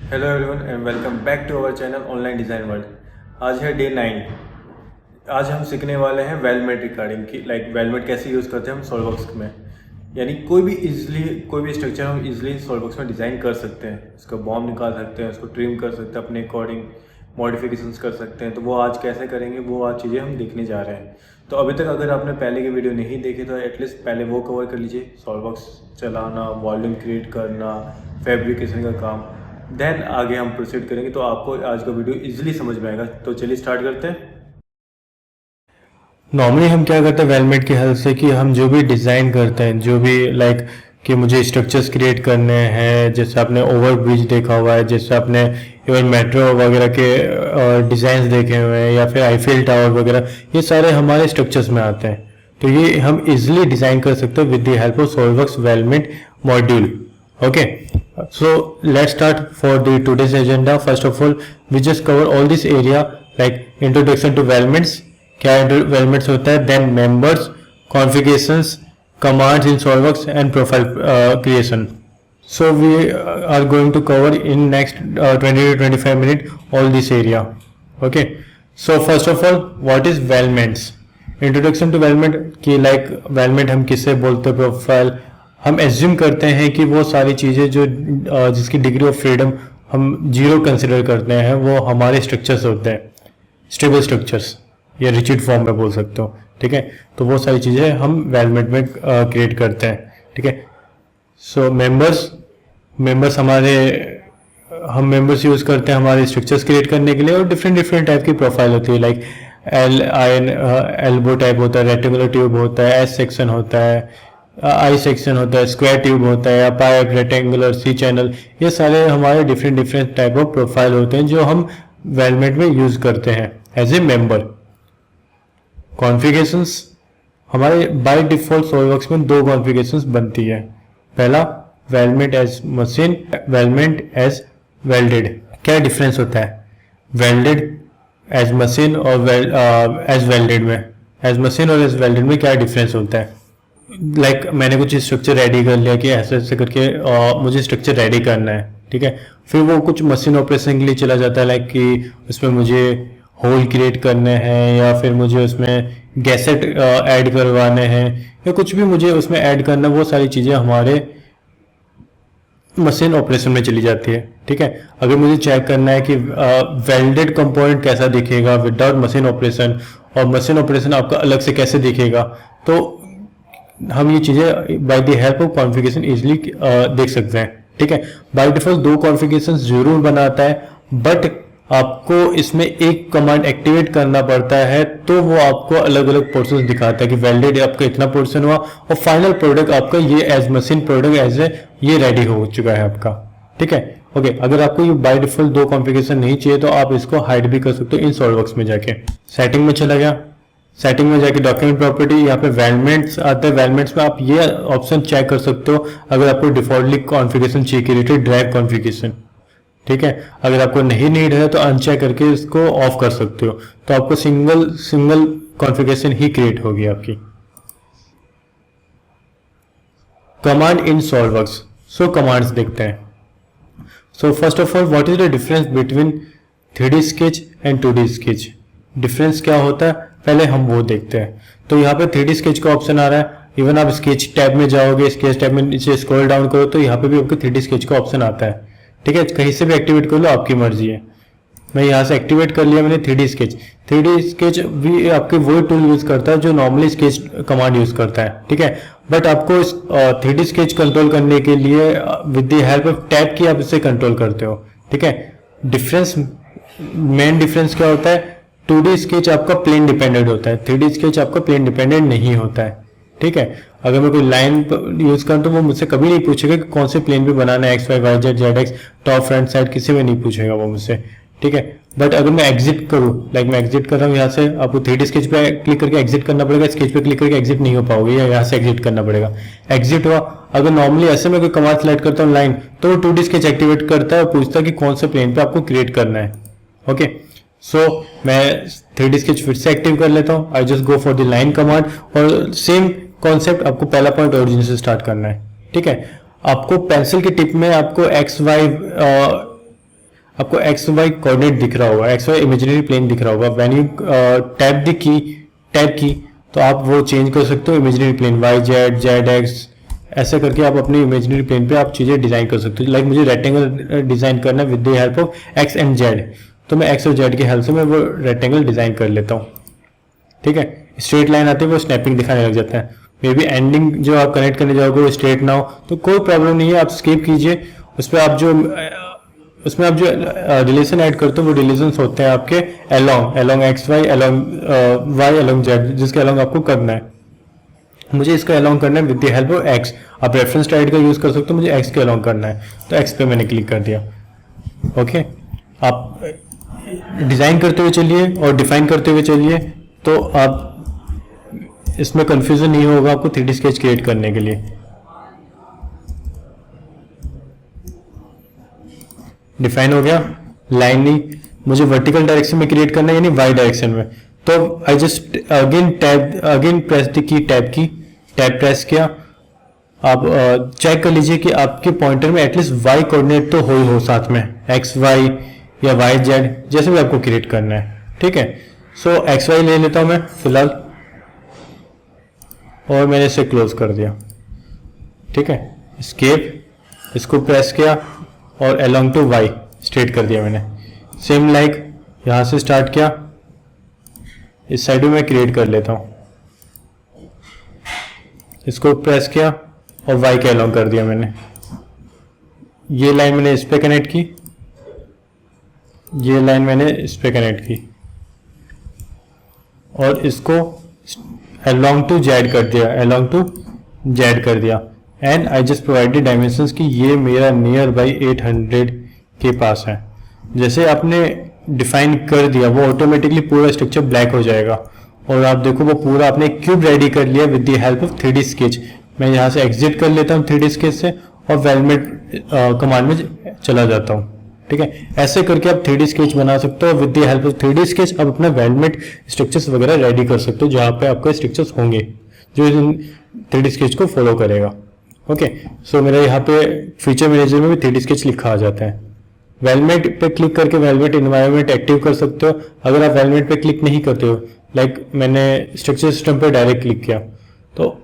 Hello everyone and welcome back to our channel online design world. आज है day 9। आज हम सीखने वाले हैं वेलमेट रिगार्डिंग की वेलमेट कैसे यूज़ करते हैं हम सॉल्ववर्क्स में। यानी कोई भी स्ट्रक्चर हम इजीली सॉल्ववर्क्स में डिज़ाइन कर सकते हैं। उसका बॉम्ब निकाल सकते हैं, उसको ट्रिम कर सकते हैं, अपने अकॉर्डिंग मॉडिफिकेशंस कर सकते हैं। तो वो आज कैसे करेंगे, वो आज चीज़ें हम देखने जा रहे हैं। तो अभी तक अगर आपने पहले की वीडियो नहीं देखी तो एटलीस्ट पहले वो कवर कर लीजिए। सॉल्ववर्क्स चलाना, वॉल्यूम क्रिएट करना, फैब्रिकेशन का काम, देन आगे हम प्रोसीड करेंगे। तो आपको आज का वीडियो इजीली समझ में आएगा। तो चलिए स्टार्ट करते हैं। नॉर्मली हम क्या करते हैं वेलमेट की हेल्प से कि हम जो भी डिज़ाइन करते हैं, जो भी कि मुझे स्ट्रक्चर्स क्रिएट करने हैं, जैसे आपने ओवर ब्रिज देखा हुआ है, जैसे आपने इवन मेट्रो वगैरह के डिज़ाइन देखे हुए हैं, या फिर आईफिल टावर वगैरह, ये सारे हमारे स्ट्रक्चर्स में आते हैं। तो ये हम इजिली डिज़ाइन कर सकते हैं with the help of SolidWorks weldment module. Okay, so let's start for the today's agenda. First of all, we just cover all this area like introduction to weldments, क्या weldments होता है, then members, configurations, commands in SolidWorks and profile creation. So we are going to cover in next 20 to 25 minutes all this area. Okay, so first of all, what is weldments? Introduction to weldment कि weldment हम किसे बोलते हैं, profile हम assume करते हैं कि वो सारी चीज़ें जो जिसकी डिग्री ऑफ फ्रीडम हम जीरो कंसिडर करते हैं, वो हमारे स्ट्रक्चर्स होते हैं, स्टेबल स्ट्रक्चर्स या रिजिड फॉर्म में बोल सकते हो। ठीक है, तो वो सारी चीज़ें हम वेलमेट में क्रिएट करते हैं। ठीक है, सो मेंबर्स हम मेंबर्स यूज़ करते हैं हमारे स्ट्रक्चर्स क्रिएट करने के लिए, और डिफरेंट टाइप की प्रोफाइल होती है। लाइक एल्बो टाइप होता है, रेक्टेंगुलर ट्यूब होता है, एस सेक्शन होता है, आई सेक्शन होता है, स्क्वायर ट्यूब होता है, या पाइप, रेक्टेंगुलर, सी चैनल, ये सारे हमारे डिफरेंट टाइप ऑफ प्रोफाइल होते हैं जो हम वेलमेट में यूज करते हैं एज ए मेंबर। कॉन्फ़िगरेशंस हमारे बाय डिफॉल्ट सॉल्ववर्क्स में दो कॉन्फ़िगरेशंस बनती है। पहला वेलमेट एज मशीन, वेलमेट एज वेल्डेड। क्या डिफरेंस होता है वेल्डेड एज मशीन और एज वेल्डेड में? एज मशीन और एज वेल्डेड में क्या डिफरेंस होता है? मैंने कुछ स्ट्रक्चर रेडी कर लिया कि ऐसे करके मुझे स्ट्रक्चर रेडी करना है। ठीक है, फिर वो कुछ मशीन ऑपरेशन के लिए चला जाता है, कि उसमें मुझे होल क्रिएट करने हैं, या फिर मुझे उसमें गैसेट ऐड करवाने हैं, या कुछ भी मुझे उसमें ऐड करना, वो सारी चीज़ें हमारे मशीन ऑपरेशन में चली जाती है। ठीक है, अगर मुझे चेक करना है कि वेल्डेड कंपोनेंट कैसा दिखेगा विदाउट मशीन ऑपरेशन, और मशीन ऑपरेशन आपका अलग से कैसे दिखेगा, तो हम ये चीज़ें by the help of configuration easily देख सकते हैं। ठीक है, बाय डिफॉल्ट दो कॉन्फ़िगरेशन जरूर बनाता है, बट आपको इसमें एक कमांड एक्टिवेट करना पड़ता है, तो वो आपको अलग अलग पोर्शन दिखाता है कि वेल्डेड आपका इतना पोर्शन हुआ, और फाइनल प्रोडक्ट आपका ये as machine product as a ये रेडी हो चुका है आपका। ठीक है, ओके, अगर आपको ये बाय डिफॉल्ट दो कॉन्फ़िगरेशन नहीं चाहिए तो आप इसको हाइड भी कर सकते हो इन सॉल्ववर्क्स में जाके। सेटिंग में चला गया, सेटिंग में जाके डॉक्यूमेंट प्रॉपर्टी, यहाँ पे वेलमेट्स आता है। वेलमेट्स में आप ये ऑप्शन चेक कर सकते हो अगर आपको डिफॉल्टली कॉन्फ़िगरेशन चाहिए, क्रिएटेड ड्राइव कॉन्फ़िगरेशन। ठीक है, अगर आपको नहीं नीड है तो अनचेक करके इसको ऑफ कर सकते हो, तो आपको सिंगल कॉन्फ़िगरेशन ही क्रिएट होगी आपकी। कमांड इन सॉल्ववर्क्स, सो कमांड्स देखते हैं। So first of all, what is the difference between 3D sketch and 2D sketch? Difference क्या होता है पहले हम वो देखते हैं। तो यहाँ पे 3D स्केच का ऑप्शन आ रहा है। इवन आप स्केच टैब में जाओगे, स्केच टैब में नीचे स्क्रॉल डाउन करो तो यहाँ पे भी आपको 3D स्केच का ऑप्शन आता है। ठीक है, कहीं से भी एक्टिवेट कर लो, आपकी मर्जी है। मैं यहाँ से एक्टिवेट कर लिया मैंने 3D स्केच। 3D स्केच भी आपके वही टूल यूज करता है जो नॉर्मली स्केच कमांड यूज करता है। ठीक है, बट आपको 3D स्केच कंट्रोल करने के लिए with the help of tab की आप इसे कंट्रोल करते हो। ठीक है, मेन डिफरेंस क्या होता है? 2D स्केच आपका प्लेन डिपेंडेंट होता है, 3D स्केच आपका प्लेन डिपेंडेंट नहीं होता है। ठीक है, अगर मैं कोई लाइन यूज करूँ तो वो मुझसे कभी नहीं पूछेगा कि कौन से प्लेन पे बनाना है, X Y Y Z Z X, top front side, किसी में नहीं पूछेगा वो मुझसे। ठीक है, बट अगर मैं एग्जिट करूँ, मैं एग्जिट कर रहा हूँ यहाँ से, आपको 3D स्केच पे क्लिक करके एग्जिट करना पड़ेगा, स्केच पे क्लिक करके एग्जिट नहीं हो पाओगे, या यहाँ से एग्जिट करना पड़ेगा। एग्जिट हुआ, अगर नॉर्मली ऐसे मैं कोई कमांड सेलेक्ट करता हूँ लाइन, तो वो 2D स्केच एक्टिवेट करता है और पूछता है कि कौन से प्लेन पे आपको क्रिएट करना है। ओके, सो मैं 3D स्केच फिर से एक्टिव कर लेता हूँ। I just go for the line command, और सेम कॉन्सेप्ट आपको पहला पॉइंट ओरिजिन से स्टार्ट करना है। ठीक है, आपको पेंसिल की टिप में आपको एक्स वाई आपको एक्स वाई कोऑर्डिनेट दिख रहा होगा, एक्स वाई इमेजिनरी प्लेन दिख रहा होगा। When you tap the key, tap key, तो आप वो चेंज कर सकते हो imaginary plane, Y Z, Z X, ऐसे करके आप अपनी इमेजिनरी प्लेन पे आप चीज़ें डिज़ाइन कर सकते हो। लाइक मुझे रेक्टेंगल डिज़ाइन करना है with the help of x and Z, तो मैं एक्स और जेड की हेल्प से मैं वो रेक्टेंगल डिज़ाइन कर लेता हूँ। ठीक है, स्ट्रेट लाइन आती है वो स्नैपिंग दिखाने लग जाता है। मे बी एंडिंग जो आप कनेक्ट करने जाओगे वो स्ट्रेट ना हो तो कोई प्रॉब्लम नहीं है, आप स्किप कीजिए। उसमें आप जो रिलेशन ऐड करते हो वो रिलेशंस होते हैं आपके along X Y, along Y, along Z, जिसके अलोंग आपको करना है। मुझे इसका अलोंग करना है with the help of X. आप रेफरेंस टाइड का यूज कर सकते हो, मुझे एक्स के अलोंग करना है तो एक्स पे मैंने क्लिक कर दिया। ओके, आप डिजाइन करते हुए चलिए और डिफाइन करते हुए चलिए, तो आप इसमें कंफ्यूजन नहीं होगा आपको 3D स्केच क्रिएट करने के लिए। डिफाइन हो गया, लाइन नहीं, मुझे वर्टिकल डायरेक्शन में क्रिएट करना है यानी वाई डायरेक्शन में, तो I just again press the key, tab press किया। आप चेक कर लीजिए कि आपके पॉइंटर में एटलीस्ट वाई कोऑर्डिनेट तो हो साथ में, एक्स वाई या वाई जेड, जैसे भी आपको क्रिएट करना है। ठीक है, सो एक्स वाई ले लेता हूं मैं फिलहाल, और मैंने इसे क्लोज कर दिया। ठीक है, एस्केप, इसको प्रेस किया और अलोंग टू वाई स्ट्रेट कर दिया मैंने। सेम लाइक यहां से स्टार्ट किया, इस साइड में मैं क्रिएट कर लेता हूं, इसको प्रेस किया और वाई के अलोंग कर दिया मैंने। ये लाइन मैंने इस पे कनेक्ट की, ये लाइन मैंने इस पे कनेक्ट की, और इसको अलोंग टू जेड कर दिया, अलोंग टू जेड कर दिया। And I just provided dimensions कि ये मेरा नियर बाई 800 के पास है। जैसे आपने डिफाइन कर दिया वो ऑटोमेटिकली पूरा स्ट्रक्चर ब्लैक हो जाएगा, और आप देखो वो पूरा आपने क्यूब रेडी कर लिया with the help of 3D sketch. मैं यहाँ से एग्जिट कर लेता हूँ 3D स्केच से और वेलमेट कमांड में चला जाता हूँ। ठीक है, ऐसे करके आप 3D स्केच बना सकते हो with the help of 3D sketch. आप अपना वेलमेट स्ट्रक्चर्स वगैरह रेडी कर सकते हो जहाँ पे आपके स्ट्रक्चर्स होंगे जो इन 3D स्केच को फॉलो करेगा। ओके, सो मेरा यहाँ पे फीचर मैनेजर में भी 3D स्केच लिखा आ जाता है। वेलमेट पे क्लिक करके वेलमेट इन्वायरमेंट एक्टिव कर सकते हो। अगर आप वेलमेट पे क्लिक नहीं करते हो, लाइक मैंने स्ट्रक्चर सिस्टम पे डायरेक्ट क्लिक किया, तो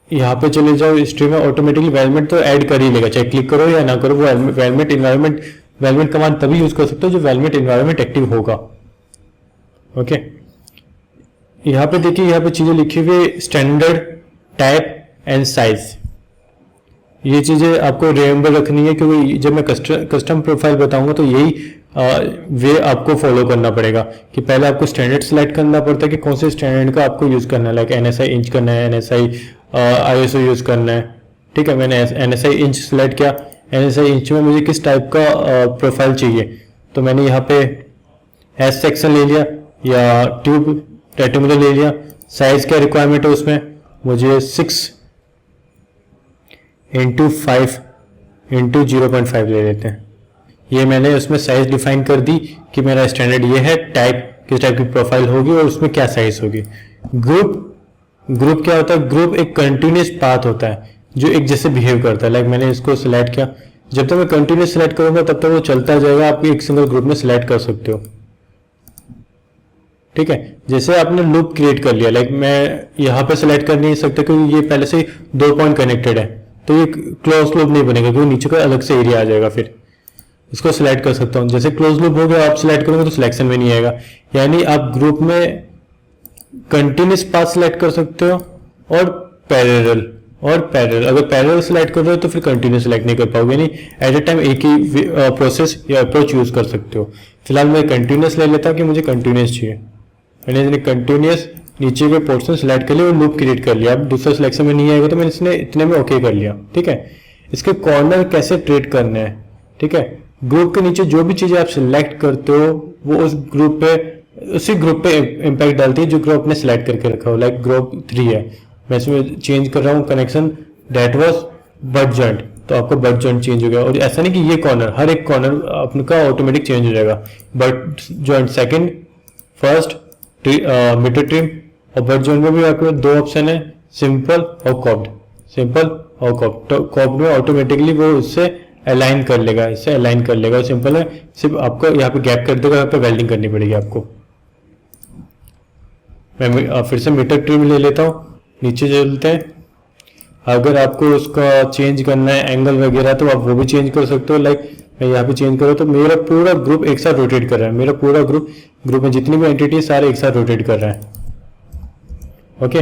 यहाँ पे चले जाओ हिस्ट्री में, ऑटोमेटिकली वेलमेट तो ऐड कर ही लेगा, चाहे क्लिक करो या ना करो। वो वेलमेट इन्वायरमेंट, वेलमेट कमांड तभी यूज कर सकते हो जो वेलमेट इन्वायरमेंट एक्टिव होगा। ओके, यहाँ पे देखिए, यहाँ पे चीजें लिखी हुई, स्टैंडर्ड, टाइप एंड साइज। ये चीजें आपको रिमेंबर रखनी है, क्योंकि जब मैं कस्टम प्रोफाइल बताऊंगा तो यही वे आपको फॉलो करना पड़ेगा कि पहले आपको स्टैंडर्ड सेलेक्ट करना पड़ता है कि कौन से स्टैंडर्ड का आपको यूज करना है। लाइक NSI इंच करना है, NSI ISO यूज करना है। ठीक है, मैंने NSI इंच सेलेक्ट किया। NSI इंच में मुझे किस टाइप का प्रोफाइल चाहिए, तो मैंने यहाँ पे एस सेक्शन ले लिया या ट्यूब रेक्टेंगुलर ले लिया। साइज क्या रिक्वायरमेंट है उसमें, मुझे 6x5 ले लेते हैं। ये मैंने उसमें साइज डिफाइन कर दी कि मेरा स्टैंडर्ड ये है, टाइप किस टाइप की प्रोफाइल होगी और उसमें क्या साइज होगी। ग्रुप क्या होता है, ग्रुप एक कंटिन्यूस पाथ होता है जो एक जैसे बिहेव करता है। लाइक मैंने इसको सिलेक्ट किया, जब तक मैं कंटिन्यूस सिलेक्ट करूंगा तब तक वो चलता जाएगा, आप एक सिंगल ग्रुप में सिलेक्ट कर सकते हो। ठीक है, जैसे आपने लूप क्रिएट कर लिया, लाइक मैं यहाँ पे सिलेक्ट कर नहीं सकता क्योंकि ये पहले से 2 पॉइंट कनेक्टेड है, तो ये क्लोज लूप नहीं बनेगा क्योंकि नीचे का अलग से एरिया आ जाएगा। फिर इसको सिलेक्ट कर सकता हूँ, जैसे क्लोज लूप हो गया, आप सिलेक्ट करोगे तो सिलेक्शन में नहीं आएगा। यानी आप ग्रुप में कंटिन्यूस पाथ सिलेक्ट कर सकते हो और पैरेलल। अगर पैरेलल सिलेक्ट कर रहे हो तो फिर कंटिन्यूस सिलेक्ट नहीं कर पाओगे, नहीं एट ए टाइम एक ही प्रोसेस या अप्रोच यूज कर सकते हो। फिलहाल मैं कंटिन्यूस ले लेता हूँ कि मुझे कंटिन्यूस चाहिए। मैंने कंटिन्यूस नीचे के पोर्शन सिलेक्ट कर लिया और लूप क्रिएट कर लिया। अब दूसरा सिलेक्शन में नहीं आएगा तो मैंने इसने इतने में ओके कर लिया। ठीक है, इसके कॉर्नर कैसे ट्रेड करने हैं। ठीक है, ग्रुप के नीचे जो भी चीजें आप सिलेक्ट करते हो वो उसी ग्रुप पे इम्पैक्ट डालती है जो ग्रुप ने सिलेक्ट करके रखा हो। लाइक ग्रुप 3 है, मैं इसमें चेंज कर रहा हूँ connection, that was butt joint, तो आपको बट जॉइंट चेंज हो गया। और ऐसा नहीं कि ये कॉर्नर, हर एक कॉर्नर आपका ऑटोमेटिक चेंज हो जाएगा। Butt joint second, first, mid trim, और बट जॉइंट में भी आपके 2 ऑप्शन है, सिंपल और कॉप्ड। सिंपल और कॉप्ड, तो कॉप्ड में ऑटोमेटिकली वो उससे अलाइन कर लेगा, इसे अलाइन कर लेगा। सिंपल है, सिर्फ आपको यहाँ पे गैप कर देगा, यहाँ पे वेल्डिंग करनी पड़ेगी आपको। मैं फिर से मीटर ट्रिम ले लेता हूँ, नीचे चलते हैं। अगर आपको उसका चेंज करना है एंगल वगैरह तो आप वो भी चेंज कर सकते हो। लाइक मैं यहाँ पे चेंज करूँ तो मेरा पूरा ग्रुप एक साथ रोटेट कर रहा है, मेरा पूरा ग्रुप में जितनी भी एंटिटी है सारे एक साथ रोटेट कर रहे हैं। ओके,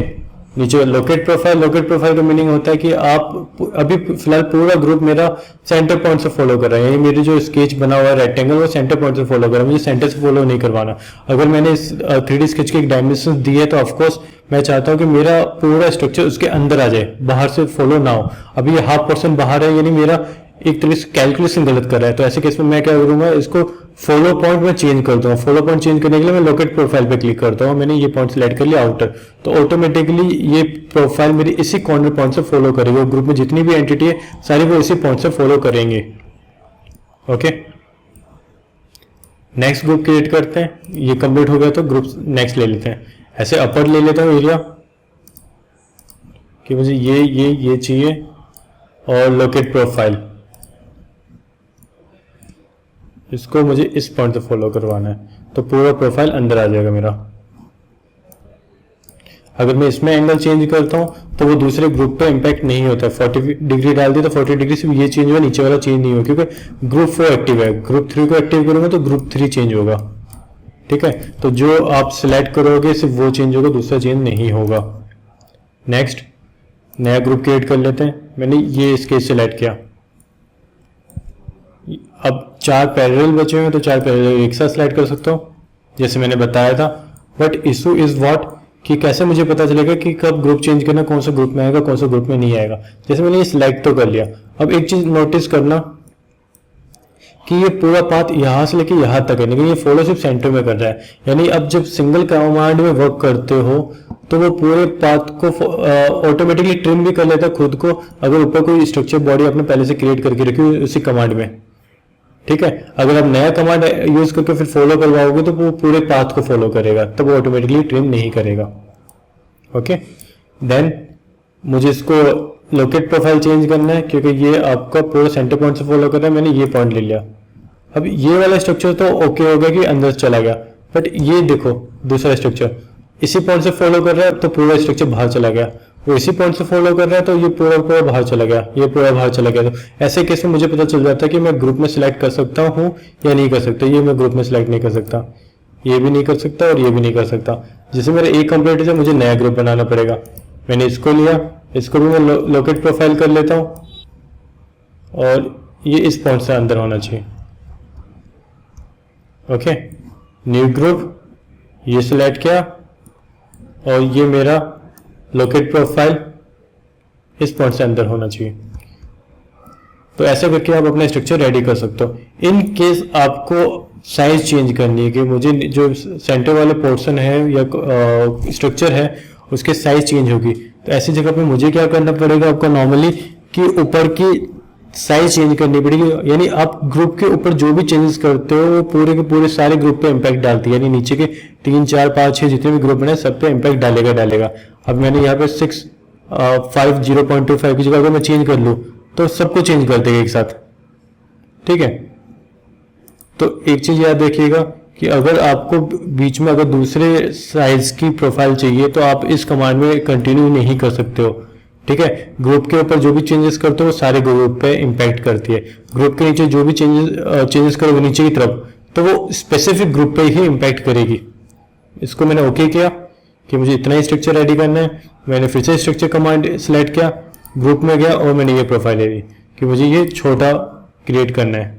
नीचे लोकेट प्रोफाइल का मीनिंग होता है कि आप अभी फिलहाल पूरा ग्रुप मेरा सेंटर पॉइंट से फॉलो कर रहा है, यानी मेरी जो स्केच बना हुआ है रेक्टेंगल वो सेंटर पॉइंट से फॉलो कर रहा है, मुझे सेंटर से फॉलो नहीं करवाना। अगर मैंने इस 3D स्केच के एक डायमेंशन दी है तो ऑफकोर्स मैं चाहता हूं कि मेरा पूरा स्ट्रक्चर उसके अंदर आ जाए, बाहर से फॉलो ना हो। अभी ये 1/2% बाहर है, यानी मेरा एक तरह से कैलकुलेशन गलत कर रहा है। तो ऐसे केस में मैं क्या करूंगा, इसको फॉलो पॉइंट में चेंज कर दूंगा। फॉलो पॉइंट चेंज करने के लिए मैं लोकेट प्रोफाइल पे क्लिक करता हूँ, मैंने ये पॉइंट सेलेक्ट कर लिया आउटर, तो ऑटोमेटिकली ये प्रोफाइल मेरी इसी कॉर्नर पॉइंट से फॉलो करेगी। ग्रुप में जितनी भी एंटिटी है सारी वो इसी पॉइंट से फॉलो करेंगे। ओके, नेक्स्ट ग्रुप क्रिएट करते हैं। ये कंप्लीट हो गया तो ग्रुप नेक्स्ट ले लेते हैं। ऐसे अपर ले लेता हूँ एरिया कि मुझे ये चाहिए, और लोकेट प्रोफाइल इसको मुझे इस पॉइंट से फॉलो करवाना है, तो पूरा प्रोफाइल अंदर आ जाएगा मेरा। अगर मैं इसमें एंगल चेंज करता हूं तो वो दूसरे ग्रुप पे इंपैक्ट नहीं होता है। 40 डिग्री डाल दी तो 40 डिग्री सिर्फ ये चेंज हुआ, नीचे वाला चेंज नहीं हुआ, क्योंकि ग्रुप 4 एक्टिव है। ग्रुप 3 को एक्टिव करूंगा तो ग्रुप 3 चेंज होगा। ठीक है, तो जो आप सिलेक्ट करोगे सिर्फ वो चेंज होगा, दूसरा चेंज नहीं होगा। नेक्स्ट नया ग्रुप क्रिएट कर लेते हैं। मैंने ये स्केच सिलेक्ट किया, अब 4 पैरेलल बचे हुए हैं तो 4 पैरेलल एक साथ सिलेक्ट कर सकता हूँ जैसे मैंने बताया था। बट इशू इज व्हाट कि कैसे मुझे पता चलेगा कि कब ग्रुप चेंज करना, कौन सा ग्रुप में आएगा कौन सा ग्रुप में नहीं आएगा। जैसे मैंने ये सिलेक्ट तो कर लिया, अब एक चीज नोटिस करना कि ये पूरा पाथ यहाँ से लेके यहाँ तक है, लेकिन ये फॉलो सिर्फ सेंटर में कर रहा है। यानी अब जब सिंगल कमांड में वर्क करते हो तो वो पूरे पाथ को ऑटोमेटिकली ट्रिम भी कर लेता है खुद को, अगर ऊपर कोई स्ट्रक्चर बॉडी आपने पहले से क्रिएट करके रखी हो उसी कमांड में। ठीक है, अगर आप नया कमांड यूज करके फिर फॉलो करवाओगे तो वो पूरे पाथ को फॉलो करेगा, तब वो ऑटोमेटिकली ट्रिम नहीं करेगा। ओके, देन मुझे इसको लोकेट प्रोफाइल चेंज करना है क्योंकि ये आपका पूरा सेंटर पॉइंट से फॉलो कर रहा है। मैंने ये पॉइंट ले लिया, अब ये वाला स्ट्रक्चर तो ओके हो गया कि अंदर चला गया, बट ये देखो दूसरा स्ट्रक्चर इसी पॉइंट से फॉलो कर रहा है तो पूरा स्ट्रक्चर बाहर चला गया, वो इसी पॉइंट से फॉलो कर रहा है तो ये पूरा बाहर चला गया, ये पूरा बाहर चला गया। तो ऐसे केस में मुझे पता चल जाता है कि मैं ग्रुप में सिलेक्ट कर सकता हूँ या नहीं कर सकता। ये मैं ग्रुप में सिलेक्ट नहीं कर सकता, ये भी नहीं कर सकता और ये भी नहीं कर सकता। जैसे मेरा एक कंप्लीट है, मुझे नया ग्रुप बनाना पड़ेगा। मैंने इसको लिया, इसको भी मैं लोकेट प्रोफाइल कर लेता हूँ और ये इस पॉइंट से अंदर होना चाहिए। ओके, न्यू ग्रुप, ये सिलेक्ट किया और ये मेरा लोकेट प्रोफाइल इस पॉइंट से अंदर होना चाहिए। तो ऐसे करके आप अपना स्ट्रक्चर रेडी कर सकते हो। इन केस आपको साइज चेंज करनी है कि मुझे जो सेंटर वाले पोर्शन है या स्ट्रक्चर है उसके साइज चेंज होगी, तो ऐसी जगह पे मुझे क्या करना पड़ेगा आपको नॉर्मली कि ऊपर की साइज चेंज करनी पड़ेगी। यानी आप ग्रुप के ऊपर जो भी चेंजेस करते हो वो पूरे के पूरे सारे ग्रुप पे इंपैक्ट डालती है, यानी नीचे के 3, 4, 5, 6 जितने भी ग्रुप बने सब पे इंपैक्ट डालेगा। अब मैंने यहाँ पे 650.25 की जगह अगर मैं चेंज कर लूँ तो सबको चेंज कर देगा एक साथ। ठीक है, तो एक चीज याद रखिएगा कि अगर आपको बीच में अगर दूसरे साइज की प्रोफाइल चाहिए तो आप इस कमांड में कंटिन्यू नहीं कर सकते हो। ठीक है, ग्रुप के ऊपर जो भी चेंजेस करते हो वो सारे ग्रुप पे इंपैक्ट करती है। ग्रुप के नीचे जो भी चेंजेस करोगे नीचे की तरफ तो वो स्पेसिफिक ग्रुप पे ही इंपैक्ट करेगी। इसको मैंने ओके किया कि मुझे इतना ही स्ट्रक्चर रेडी करना है। मैंने फिर से स्ट्रक्चर कमांड सिलेक्ट किया, ग्रुप में गया और मैंने ये प्रोफाइल ले ली कि मुझे ये छोटा क्रिएट करना है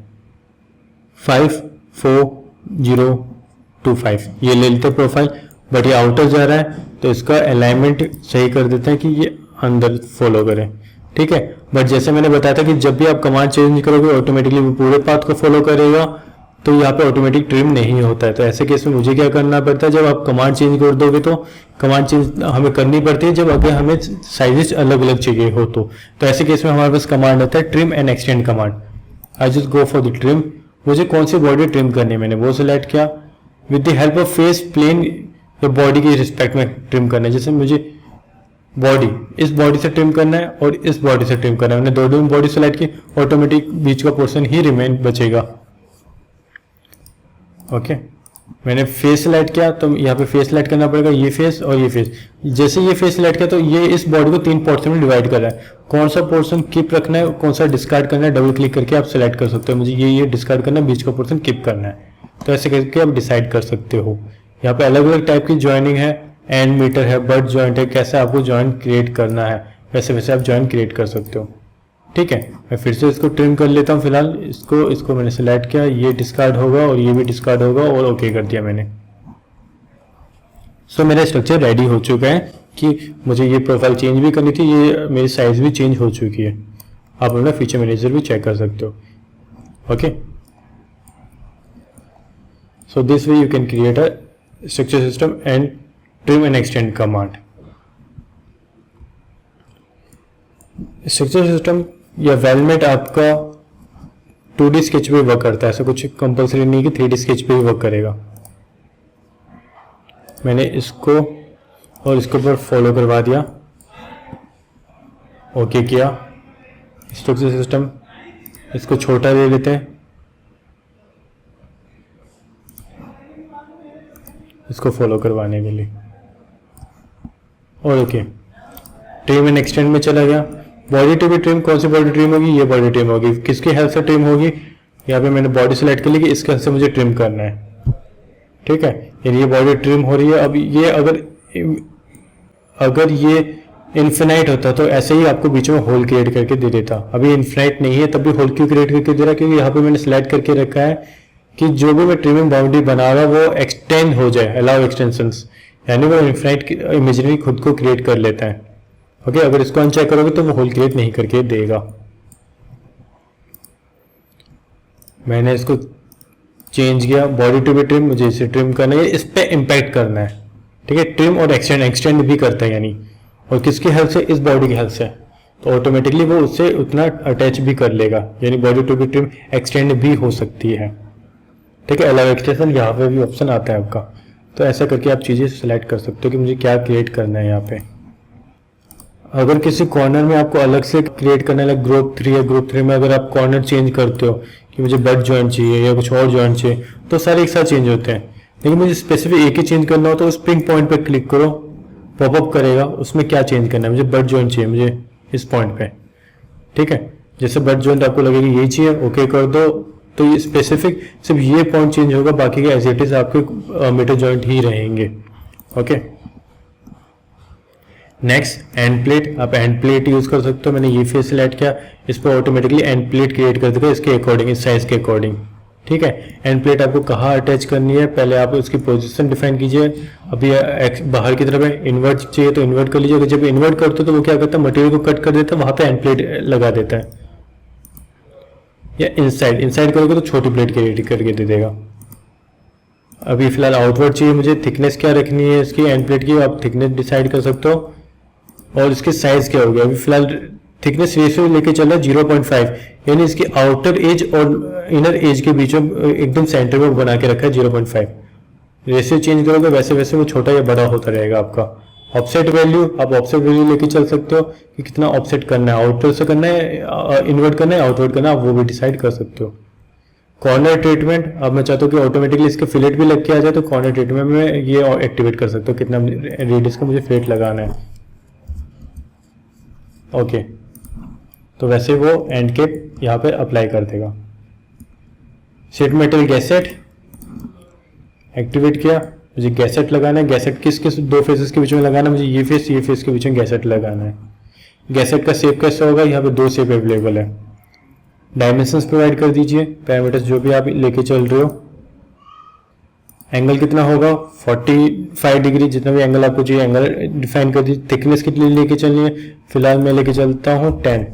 54025, ये ले लेते प्रोफाइल। बट ये आउटर जा रहा है तो इसका अलाइनमेंट सही कर देते हैं कि ये अंदर फॉलो करें। ठीक है, बट जैसे मैंने बताया था कि जब भी आप कमांड चेंज करोगे ऑटोमेटिकली वो पूरे पाथ को फॉलो करेगा, तो यहाँ पे ऑटोमेटिक ट्रिम नहीं होता है। तो ऐसे केस में मुझे क्या करना पड़ता है, जब आप कमांड चेंज कर दोगे तो कमांड चेंज हमें करनी पड़ती है जब अगर हमें साइजेस अलग अलग चाहिए हो तो ऐसे केस में हमारे पास कमांड आता है trim and extend command. I just go for the trim. मुझे कौन सी बॉडी ट्रिम करनी है मैंने वो सिलेक्ट किया। With the help of face plane या बॉडी के रिस्पेक्ट में ट्रिम करना है। जैसे मुझे बॉडी, इस बॉडी से ट्रिम करना है और इस बॉडी से ट्रिम करना है। मैंने दो बॉडी सेलेक्ट की, ऑटोमेटिक बीच का पोर्शन ही रिमेन बचेगा। ओके, मैंने फेस सेलेक्ट किया तो यहाँ पे फेस सेलेक्ट करना पड़ेगा, ये फेस और ये फेस। जैसे ये फेस सेलेक्ट किया तो ये इस बॉडी को 3 पोर्शन में डिवाइड कर रहा है। कौन सा पोर्शन कीप रखना है, कौन सा डिस्कार्ड करना है, डबल क्लिक करके आप सेलेक्ट कर सकते हो। मुझे ये डिस्कार्ड करना है, बीच का पोर्शन कीप करना है, तो ऐसे करके आप डिसाइड कर सकते हो। यहाँ पे अलग अलग टाइप की ज्वाइनिंग है, एंड मीटर है, बट ज्वाइंट है, कैसे आपको ज्वाइंट क्रिएट करना है वैसे वैसे आप ज्वाइंट क्रिएट कर सकते हो। ठीक है, मैं फिर से इसको ट्रिम कर लेता हूँ। फिलहाल इसको मैंने सेलेक्ट किया, ये डिस्कार्ड होगा और ये भी डिस्कार्ड होगा और ओके कर दिया मैंने। सो मेरा स्ट्रक्चर रेडी हो चुका है कि मुझे ये प्रोफाइल चेंज भी करनी थी, ये मेरी साइज भी चेंज हो चुकी है। आप अपना फीचर मैनेजर भी चेक कर सकते हो। Okay, so this way you can create a structure system and trim and extend command. Structure system या वेलमेट आपका 2D स्केच पे वर्क करता है, ऐसा कुछ कंपलसरी नहीं कि 3D स्केच पे ही वर्क करेगा। मैंने इसको और इसके ऊपर फॉलो करवा दिया, ओके किया। स्ट्रक्चर सिस्टम इसको छोटा ले लेते हैं, इसको फॉलो करवाने के लिए, और ओके। ट्रिम एंड एक्सटेंड में चला गया। बॉडी टू बी ट्रिम, कौन सी बॉडी ट्रिम होगी, ये बॉडी ट्रिम होगी। किसकी हेल्प से ट्रिम होगी, यहाँ पे मैंने बॉडी सेलेक्ट कर ली कि इसके हेल्प से मुझे ट्रिम करना है। ठीक है, यानी ये बॉडी ट्रिम हो रही है। अब ये अगर ये इन्फिनाइट होता तो ऐसे ही आपको बीच में होल क्रिएट करके दे देता। अभी इन्फिनाइट नहीं है, तब भी होल क्यों क्रिएट करके दे रहा है, क्योंकि यहाँ पे मैंने सेलेक्ट करके रखा है कि जो भी मैं ट्रिमिंग बाउंड्री बना रहा वो एक्सटेंड हो जाए, अलाउ एक्सटेंशंस, यानी वो इन्फिनाइट इमेजिनरी खुद को क्रिएट कर लेता है। ओके, अगर इसको अनचेक करोगे तो वो होल क्रिएट नहीं करके देगा। मैंने इसको चेंज किया, बॉडी टू बी ट्रिम, मुझे इसे ट्रिम करना है, इस पे इम्पैक्ट करना है। ठीक है, ट्रिम और एक्सटेंड भी करता है, यानी और किसकी हेल्प से, इस बॉडी की हेल्प से, तो ऑटोमेटिकली वो उससे उतना अटैच भी कर लेगा, यानी body to be trim extend भी हो सकती है। ठीक है, अलाउ एक्सटेंशन यहाँ पे भी ऑप्शन आता है आपका, तो ऐसा करके आप चीज़ें सेलेक्ट कर सकते हो कि मुझे क्या क्रिएट करना है। यहाँ पे अगर किसी कॉर्नर में आपको अलग से क्रिएट करना है, ग्रुप 3 या ग्रुप 3 में अगर आप कॉर्नर चेंज करते हो कि मुझे बट जॉइंट चाहिए या कुछ और जॉइंट चाहिए, तो सारे एक साथ चेंज होते हैं। लेकिन मुझे स्पेसिफिक एक ही चेंज करना हो तो उस पिंक पॉइंट पे क्लिक करो, पॉपअप करेगा, उसमें क्या चेंज करना है, मुझे बट जॉइंट चाहिए, मुझे इस पॉइंट पे। ठीक है, जैसे बट जॉइंट आपको लगेगा यही चाहिए, ओके कर दो, तो ये स्पेसिफिक सिर्फ ये पॉइंट चेंज होगा, बाकी के एज इट इज आपके मीटर जॉइंट ही रहेंगे। ओके, नेक्स्ट एंड प्लेट, आप एंड प्लेट यूज कर सकते हो। मैंने ये फेस सेलेक्ट किया, इस पर ऑटोमेटिकली एंड प्लेट क्रिएट कर देगा इसके अकॉर्डिंग, इस साइज के अकॉर्डिंग। ठीक है, एंड प्लेट आपको कहाँ अटैच करनी है, पहले आप उसकी पोजीशन डिफाइन कीजिए। अभी बाहर की तरफ है, इन्वर्ट चाहिए तो इन्वर्ट कर लीजिए। अगर जब इन्वर्ट करते हो तो वो क्या करता है, मटेरियल को कट कर देता है, वहां पे एंड प्लेट लगा देता है। या इनसाइड करोगे तो छोटी प्लेट क्रिएट करके दे देगा। अभी फिलहाल आउटवर्ड चाहिए मुझे, थिकनेस क्या रखनी है इसकी एंड प्लेट की, आप थिकनेस डिसाइड कर सकते हो, और इसकी साइज क्या होगी। अभी फिलहाल थिकनेस रेशियो लेके चल रहा है 0.5, यानी इसकी आउटर एज और इनर एज के बीच में एकदम सेंटर में बना के रखा है 0.5। रेशियो चेंज करोगे वैसे वैसे वो छोटा या बड़ा होता रहेगा आपका। ऑफसेट वैल्यू, आप ऑफसेट वैल्यू लेके चल सकते हो कि कितना ऑफसेट करना है, आउटर से करना है, इन्वर्ट करना है, आउटवर्ड करना है, आप वो भी डिसाइड कर सकते हो। कॉर्नर ट्रीटमेंट, अब मैं चाहता हूँ कि ऑटोमेटिकली इसके फिलेट भी लग के आ जाए, तो कॉर्नर ट्रीटमेंट में ये एक्टिवेट कर सकते हो, कितना रेडियस का मुझे फिलेट लगाना है। ओके, तो वैसे वो एंड केप यहाँ पे अप्लाई कर देगा। शीट मेटल गैसेट एक्टिवेट किया, मुझे गैसेट लगाना है। गैसेट किस किस 2 फेसेस के बीच में लगाना है, मुझे ये फेस के बीच में गैसेट लगाना है। गैसेट का शेप कैसे होगा, यहाँ पे 2 शेप अवेलेबल है। डायमेंशंस प्रोवाइड कर दीजिए, पैरामीटर्स जो भी आप लेके चल रहे हो। एंगल कितना होगा, 45 डिग्री, जितना भी एंगल आपको चाहिए एंगल डिफाइन कर दीजिए। थिकनेस कितनी लेके चलनी है, फिलहाल मैं लेके चलता हूँ 10।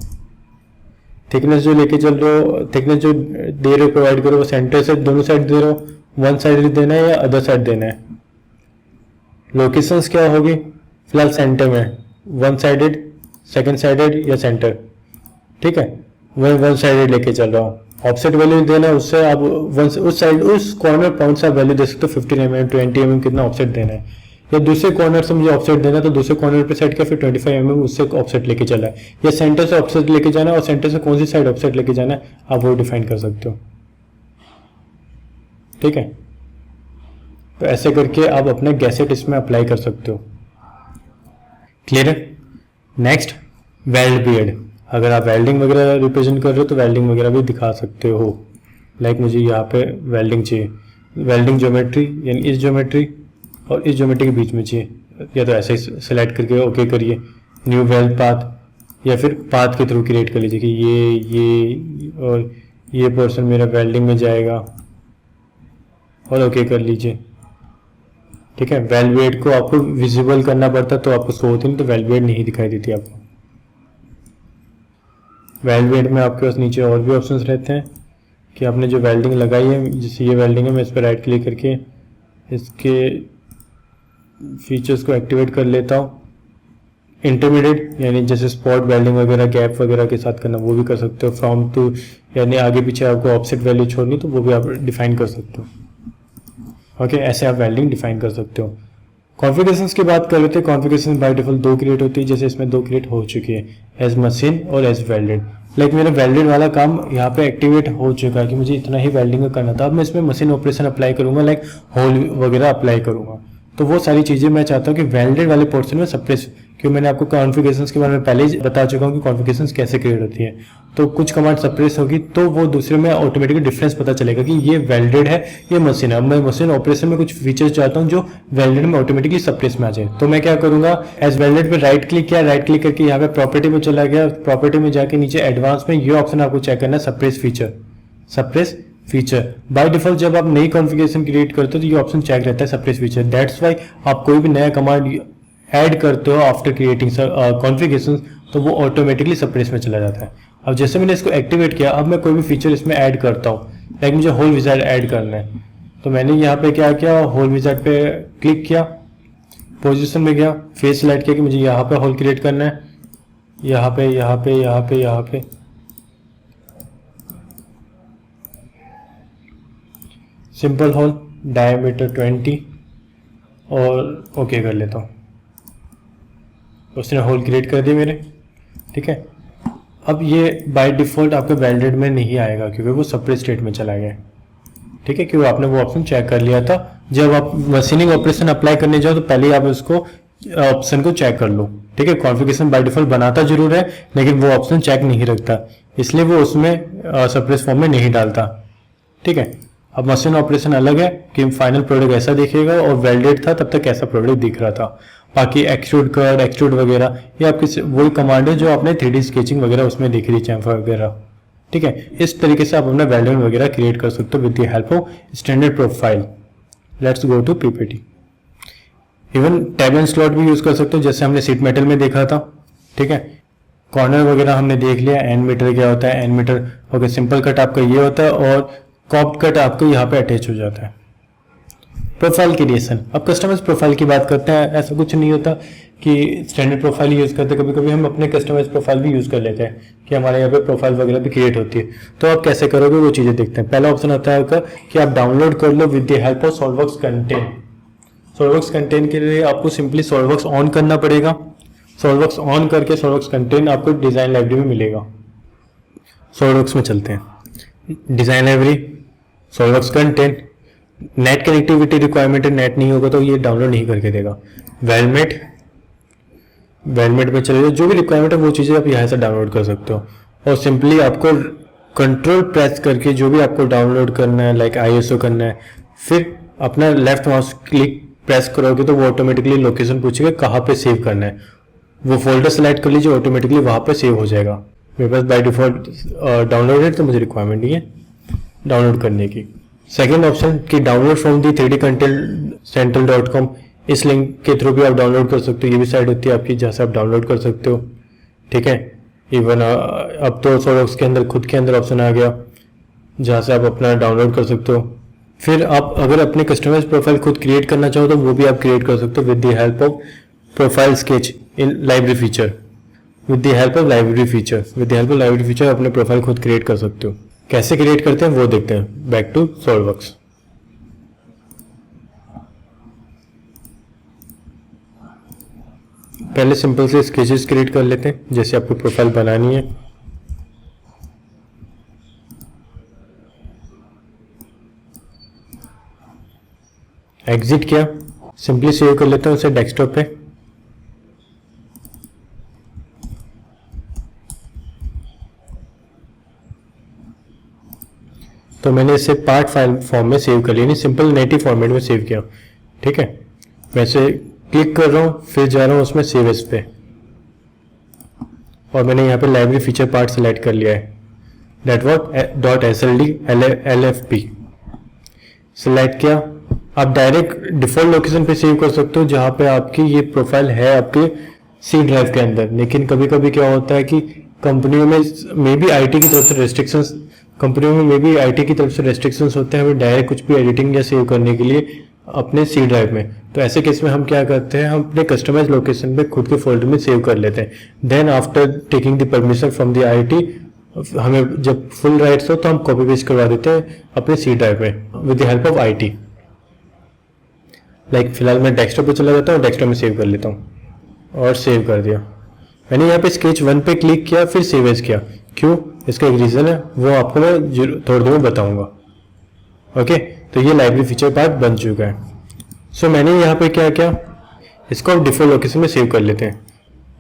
थिकनेस जो लेके चल रहे हो, थिकनेस जो दे रहे हो प्रोवाइड करो, वो सेंटर से दोनों साइड दे रहे हो, वन साइड देना है या अदर साइड देना है। लोकेशंस क्या होगी, फिलहाल सेंटर में, वन साइडेड, सेकंड साइडेड या सेंटर। ठीक है, मैं वन साइडेड लेके चल रहा हूँ। ऑफसेट वैल्यू देना है, उससे आप उस साइड उस कॉर्नर पॉइंट से आप वैल्यू दे सकते हो, 15 mm 20 mm कितना ऑफसेट देना है। या दूसरे कॉर्नर से मुझे ऑफसेट देना है तो दूसरे कॉर्नर पे सेट किया, फिर 25 mm उससे ऑफसेट लेके चला है, या सेंटर से ऑफसेट लेके जाना है और सेंटर से कौन सी साइड ऑफसेट लेके जाना है आप वो डिफाइन कर सकते हो। ठीक है, तो ऐसे करके आप अपने गैसेट इसमें अप्लाई कर सकते हो। क्लियर है। नेक्स्ट वेल्ड बियर्ड, अगर आप वेल्डिंग वगैरह रिप्रेजेंट कर रहे हो तो वेल्डिंग वगैरह भी दिखा सकते हो। लाइक मुझे यहाँ पे वेल्डिंग चाहिए, वेल्डिंग ज्योमेट्री यानी इस ज्योमेट्री और इस ज्योमेट्री के बीच में चाहिए, या तो ऐसे ही सेलेक्ट करके ओके करिए, न्यू वेल्ड पाथ, या फिर पाथ के थ्रू क्रिएट कर लीजिए कि ये और ये पोर्शन मेरा वेल्डिंग में जाएगा और ओके कर लीजिए। ठीक है, वेल्ड बियर्ड को आपको विजिबल करना पड़ता तो आपको शो होती नहीं, तो वेल्ड बियर्ड नहीं दिखाई देती आपको। वेल्ड बियर्ड में आपके पास नीचे और भी ऑप्शंस रहते हैं कि आपने जो वेल्डिंग लगाई है, जैसे ये वेल्डिंग है, मैं इस पर राइट क्लिक करके इसके फीचर्स को एक्टिवेट कर लेता हूँ। इंटरमीडिएट यानी जैसे स्पॉट वेल्डिंग वगैरह गैप वगैरह के साथ करना वो भी कर सकते हो। फ्रॉम टू यानी आगे पीछे आपको ऑफसेट वैल्यू छोड़नी तो वो भी आप डिफाइन कर सकते हो। ओके, ऐसे आप वेल्डिंग डिफाइन कर सकते हो। कॉन्फ़िगरेशंस की बात कर रहे थे, कॉन्फ़िगरेशन बाय डिफॉल्ट 2 क्रिएट होती है, जैसे इसमें 2 क्रिएट हो चुकी है, एज मशीन और एज वेल्डेड। लाइक मेरा वेल्डेड वाला काम यहाँ पे एक्टिवेट हो चुका है कि मुझे इतना ही वेल्डिंग का करना था। अब मैं इसमें मशीन ऑपरेशन अप्लाई करूंगा, लाइक होल वगैरह अप्लाई करूंगा, तो वो सारी चीज़ें मैं चाहता हूँ कि वेल्डेड वाले पोर्शन में सप्रेस, क्योंकि मैंने आपको कॉन्फ़िगरेशंस के बारे में पहले ही बता चुका हूँ कि कॉन्फ़िगरेशंस कैसे क्रिएट होती है। तो कुछ कमांड सप्रेस होगी तो वो दूसरे में ऑटोमेटिकली डिफरेंस पता चलेगा कि ये वेल्डेड है, ये मशीन है। अब मैं मशीन ऑपरेशन में कुछ फीचर्स चाहता हूँ जो वेल्डेड में ऑटोमेटिकली सप्रेस में आ जाए, तो मैं क्या करूंगा, एज वेल्डेड पे राइट क्लिक किया, राइट क्लिक करके यहाँ पे प्रॉपर्टी में चला गया, प्रॉपर्टी में जाके नीचे एडवांस में ये ऑप्शन आपको चेक करना है, suppress feature. Suppress feature by default जब आप नई कॉन्फ़िगरेशन क्रिएट करते हो तो ये ऑप्शन चेक रहता है, सप्रेस फीचर। दैट्स वाई आप कोई भी नया कमांड ऐड करते हो आफ्टर क्रिएटिंग कॉन्फ़िगरेशन तो वो ऑटोमेटिकली सप्रेस में चला जाता है। अब जैसे मैंने इसको एक्टिवेट किया, अब मैं कोई भी फीचर इसमें ऐड करता हूँ, लाइक मुझे होल विजार्ड ऐड करना है, तो मैंने यहाँ पे क्या किया, होल विजार्ड पे क्लिक किया, पोजीशन में गया, फेस सेलेक्ट किया कि मुझे यहाँ पे होल क्रिएट करना है, यहाँ पे यहाँ पे यहाँ पे यहाँ पे, सिंपल होल डायमीटर 20 और ओके कर लेता हूँ। उसने होल क्रिएट कर दिए मेरे। ठीक है, अब ये बाय डिफॉल्ट आपके वेल्डेड में नहीं आएगा क्योंकि वो सेपरेट स्टेट में चला गया। ठीक है, क्योंकि आपने वो ऑप्शन चेक कर लिया था। जब आप मशीनिंग ऑपरेशन अप्लाई करने जाओ तो पहले आप उसको ऑप्शन को चेक कर लो। ठीक है, कॉन्फ़िगरेशन बाय डिफॉल्ट बनाता जरूर है लेकिन वो ऑप्शन चेक नहीं रखता, इसलिए वो उसमें सेपरेट फॉर्म में नहीं डालता। ठीक है, अब मशीन ऑपरेशन अलग है कि फाइनल प्रोडक्ट ऐसा दिखेगा और वेल्डेड था तब तक ऐसा प्रोडक्ट दिख रहा था। बाकी एक्सट्रूड कट, एक्सट्रूड वगैरह ये आपकी वही कमांड है जो आपने 3D स्केचिंग वगैरह उसमें दिख रही चैम्फर वगैरह। ठीक है, इस तरीके से आप अपना वेल्डेड वगैरह क्रिएट कर सकते हो with the help of standard profile. Let's go to PPT. Even tab and slot भी यूज कर सकते हो जैसे हमने सीट मेटल में देखा था। ठीक है, कॉर्नर वगैरह हमने देख लिया। एंड मीटर क्या होता है, and metre okay, simple cut आपका ये होता है और कॉप्ड कट आपको यहाँ पे अटैच हो जाता है। प्रोफाइल क्रिएशन, अब कस्टमाइज प्रोफाइल की बात करते हैं। ऐसा कुछ नहीं होता कि स्टैंडर्ड प्रोफाइल यूज करते हैं, कभी कभी हम अपने कस्टमाइज प्रोफाइल भी यूज कर लेते हैं कि हमारे यहाँ पे प्रोफाइल वगैरह भी क्रिएट होती है। तो आप कैसे करोगे वो चीजें देखते हैं। पहला ऑप्शन आता है आपका कि आप डाउनलोड कर लो with the help of SolidWorks content. SolidWorks content के लिए आपको सिंपली सॉल्ववर्क्स ऑन करना पड़ेगा। सॉल्ववर्क्स ऑन करके सॉल्ववर्क्स कंटेंट आपको डिजाइन लाइब्रेरी में मिलेगा। सॉल्ववर्क्स में चलते हैं, design library, SolidWorks content. Net connectivity requirement है, नेट नहीं होगा तो ये डाउनलोड नहीं करके देगा। वेलमेट, वेलमेट में चले जाओ, जो भी रिक्वायरमेंट है वो चीज़ें आप यहाँ से डाउनलोड कर सकते हो। और सिंपली आपको कंट्रोल प्रेस करके जो भी आपको डाउनलोड करना है, लाइक ISO करना है, फिर अपना लेफ्ट माउस क्लिक प्रेस करोगे तो वो ऑटोमेटिकली लोकेशन पूछेगा कहाँ पे सेव करना है। वो फोल्डर सेलेक्ट कर लीजिए, ऑटोमेटिकली वहाँ पे सेव हो जाएगा। मेरे पास बाय डिफॉल्ट डाउनलोडेड तो मुझे रिक्वायरमेंट नहीं है डाउनलोड करने की। सेकेंड ऑप्शन कि डाउनलोड फ्रॉम दी 3dcontent-central.com, इस लिंक के थ्रू भी आप डाउनलोड कर सकते हो। ये भी साइट होती है आपकी जहाँ से आप डाउनलोड कर सकते हो। ठीक है, इवन अब तो सॉल्ववर्क्स के अंदर खुद के अंदर ऑप्शन आ गया जहाँ से आप अपना डाउनलोड कर सकते हो। फिर आप अगर अपने कस्टमाइज प्रोफाइल खुद क्रिएट करना चाहो तो वो भी आप क्रिएट कर सकते हो with the help of profile sketch in library feature. With the help of library feature, with the help of library feature अपने प्रोफाइल खुद क्रिएट कर सकते हो। कैसे क्रिएट करते हैं वो देखते हैं। Back to SolidWorks. पहले सिंपल से स्केचेस क्रिएट कर लेते हैं जैसे आपको प्रोफाइल बनानी है। एग्जिट किया, सिंपली सेव कर लेता हूँ उसे डेस्कटॉप पे। तो मैंने इसे पार्ट फाइल फॉर्म में सेव कर लिया, नहीं सिंपल नेटिव फॉर्मेट में सेव किया। ठीक है, मैं इसे क्लिक कर रहा हूँ, फिर जा रहा हूँ उसमें सेव एज पे, और मैंने यहाँ पे लाइब्रेरी फीचर पार्ट सेलेक्ट कर लिया है, .sld lfp सेलेक्ट किया। आप डायरेक्ट डिफॉल्ट लोकेशन पे सेव कर सकते हो जहाँ पे आपकी ये प्रोफाइल है आपके सी ड्राइव के अंदर। लेकिन कभी कभी क्या होता है कि कंपनियों में भी आईटी की तरफ से रेस्ट्रिक्शंस होते हैं हमें डायरेक्ट कुछ भी एडिटिंग या सेव करने के लिए अपने सी ड्राइव में। तो ऐसे केस में हम क्या करते हैं, हम अपने कस्टमाइज लोकेशन पे खुद के फोल्डर में सेव कर लेते हैं। Then after taking the permission from the IT, हमें जब फुल राइट्स हो तो हम कॉपी पेस्ट करवा देते हैं अपने सी ड्राइव में with the help of IT. Like फिलहाल मैं डेस्कटॉप पे चला जाता हूँ, डेस्कटॉप में सेव कर लेता हूँ और सेव कर दिया। मैंने यहाँ पे स्केच 1 पे क्लिक किया, फिर सेव एज किया। क्यों, इसका एक रीज़न है, वो आपको मैं थोड़ी देर में बताऊंगा। ओके, तो ये लाइब्रेरी फीचर पार्ट बन चुका है। सो मैंने यहाँ पे क्या किया, इसको आप डिफॉल्ट लोकेशन में सेव कर लेते हैं।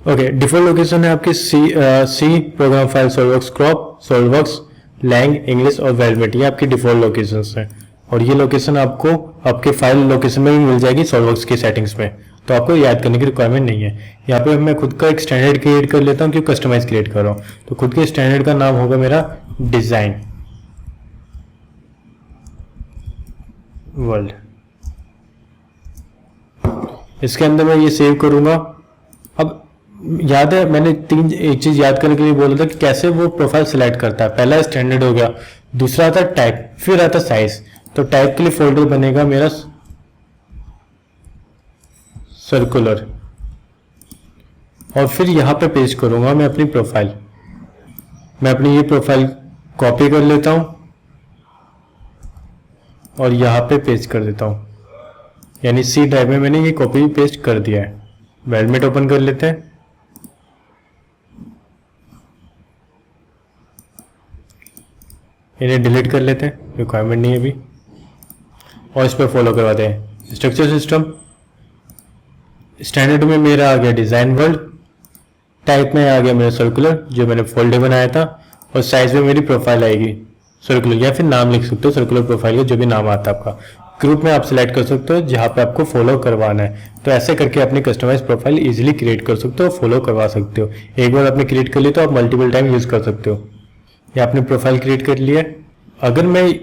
ओके, डिफॉल्ट लोकेशन है आपकी C program file SolidWorks Corp, SolidWorks, lang, English और वेलवेट, ये आपकी डिफॉल्ट लोकेशंस हैं। और ये लोकेशन आपको आपके फाइल लोकेशन में भी मिल जाएगी सॉल्ववर्क्स की सेटिंग्स में, तो आपको याद करने की रिक्वायरमेंट नहीं है। यहाँ पे मैं खुद का एक स्टैंडर्ड क्रिएट कर लेता हूँ क्योंकि कस्टमाइज क्रिएट कर रहा हूँ। तो खुद के स्टैंडर्ड का नाम होगा मेरा डिजाइन वर्ल्ड। इसके अंदर मैं ये सेव करूंगा। अब याद है मैंने एक चीज याद करने के लिए बोला था कि कैसे वो प्रोफाइल सिलेक्ट करता है। पहला स्टैंडर्ड हो गया, दूसरा आता टाइप, फिर आता साइज। तो टाइप के लिए फोल्डर बनेगा मेरा सर्कुलर, और फिर यहां पे पेस्ट करूंगा मैं अपनी प्रोफाइल। मैं अपनी ये प्रोफाइल कॉपी कर लेता हूं और यहां पे पेस्ट कर देता हूं, यानी सी ड्राइव में मैंने ये कॉपी पेस्ट कर दिया है। वेलमेट ओपन कर लेते हैं, इन्हें डिलीट कर लेते हैं, रिक्वायरमेंट नहीं है अभी, और इस पर फॉलो करवाते हैं। स्ट्रक्चर सिस्टम स्टैंडर्ड में मेरा आ गया डिजाइन वर्ल्ड, टाइप में आ गया मेरा सर्कुलर जो मैंने फोल्डर बनाया था, और साइज में मेरी प्रोफाइल आएगी सर्कुलर, या फिर नाम लिख सकते हो सर्कुलर प्रोफाइल का जो भी नाम आता है आपका। ग्रुप में आप सिलेक्ट कर सकते हो जहाँ पे आपको फॉलो करवाना है। तो ऐसे करके अपनी कस्टमाइज प्रोफाइल इजीली क्रिएट कर सकते हो, फॉलो करवा सकते हो। एक बार आपने क्रिएट कर ली तो आप मल्टीपल टाइम यूज कर सकते हो। या आपने प्रोफाइल क्रिएट कर लिया। अगर मैं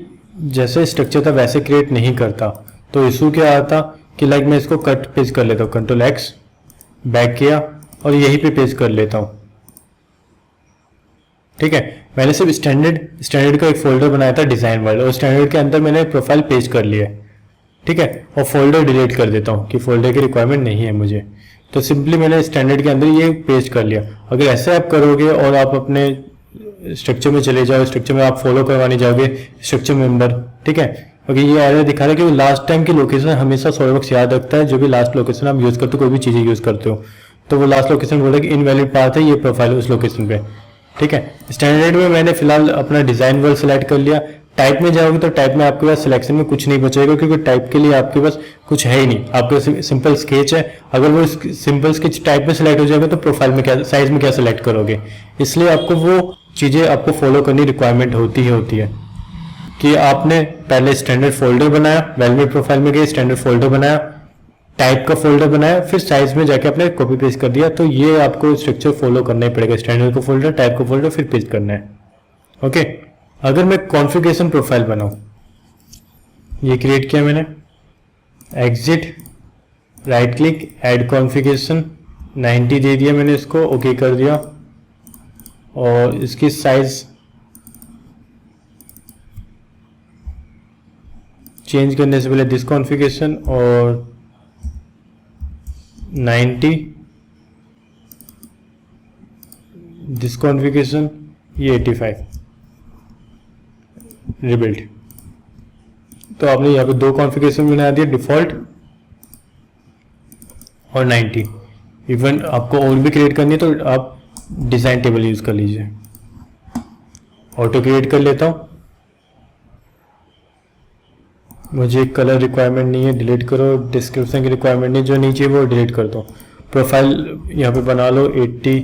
जैसे स्ट्रक्चर था वैसे क्रिएट नहीं करता तो इशू क्या आता कि लाइक मैं इसको कट पेस्ट कर लेता हूँ, कंट्रोल एक्स बैक किया और यहीं पे पेस्ट कर लेता हूँ। ठीक है, मैंने सिर्फ स्टैंडर्ड का एक फोल्डर बनाया था डिजाइन वर्ल्ड, और स्टैंडर्ड के अंदर मैंने प्रोफाइल पेस्ट कर लिया है। ठीक है, और फोल्डर डिलीट कर देता हूँ कि फोल्डर की रिक्वायरमेंट नहीं है मुझे। तो सिंपली मैंने स्टैंडर्ड के अंदर ये पेस्ट कर लिया। अगर ऐसे आप करोगे और आप अपने स्ट्रक्चर में चले जाओ, स्ट्रक्चर में आप फॉलो करवाने जाओगे स्ट्रक्चर मेंबर, ठीक है, क्योंकि ये एरर दिखा रहा है कि लास्ट टाइम की लोकेशन हमेशा सॉल्ववर्क्स याद रखता है। जो भी लास्ट लोकेशन आप यूज करते हो, कोई भी चीजें यूज करते हो, तो वो लास्ट लोकेशन बोला कि इनवैलिड पाथ है, ये प्रोफाइल उस लोकेशन पे। ठीक है, स्टैंडर्ड में मैंने फिलहाल अपना डिजाइन वर्ल्ड सेलेक्ट कर लिया। टाइप में जाओगे तो टाइप में आपके पास सिलेक्शन में कुछ नहीं बचेगा, क्योंकि टाइप के लिए आपके पास कुछ है ही नहीं, आपके सिंपल स्केच है। अगर वो सिंपल स्केच टाइप में सिलेक्ट हो जाएगा तो प्रोफाइल में क्या, साइज में क्या सिलेक्ट करोगे। इसलिए आपको वो चीजें आपको फॉलो करनी रिक्वायरमेंट होती है कि आपने पहले स्टैंडर्ड फोल्डर बनाया, वेलमेट प्रोफाइल में गए स्टैंडर्ड फोल्डर बनाया, टाइप का फोल्डर बनाया, फिर साइज में जाके आपने कॉपी पेस्ट कर दिया। तो ये आपको स्ट्रक्चर फॉलो करना ही पड़ेगा, स्टैंडर्ड का फोल्डर, टाइप का फोल्डर, फिर पेस्ट करना है। ओके, अगर मैं कॉन्फ़िगरेशन प्रोफाइल बनाऊं, ये क्रिएट किया मैंने, exit, right click, add configuration, 90 दे दिया मैंने इसको, ओके कर दिया, और इसकी साइज चेंज करने से पहले दिस कॉन्फ़िगरेशन और 90, दिस कॉन्फ़िगरेशन, ये 85 रिबिल्ड। तो आपने यहाँ पे दो कॉन्फ़िगरेशन बना दिया, डिफ़ॉल्ट और 90। इवन आपको और भी क्रिएट करनी है तो आप डिज़ाइन टेबल यूज़ कर लीजिए। ऑटो क्रिएट कर लेता हूँ। मुझे कलर रिक्वायरमेंट नहीं है, डिलीट करो। डिस्क्रिप्शन की रिक्वायरमेंट नहीं, जो नीचे वो डिलीट कर दो। प्रोफाइल यहाँ पे बना लो 80।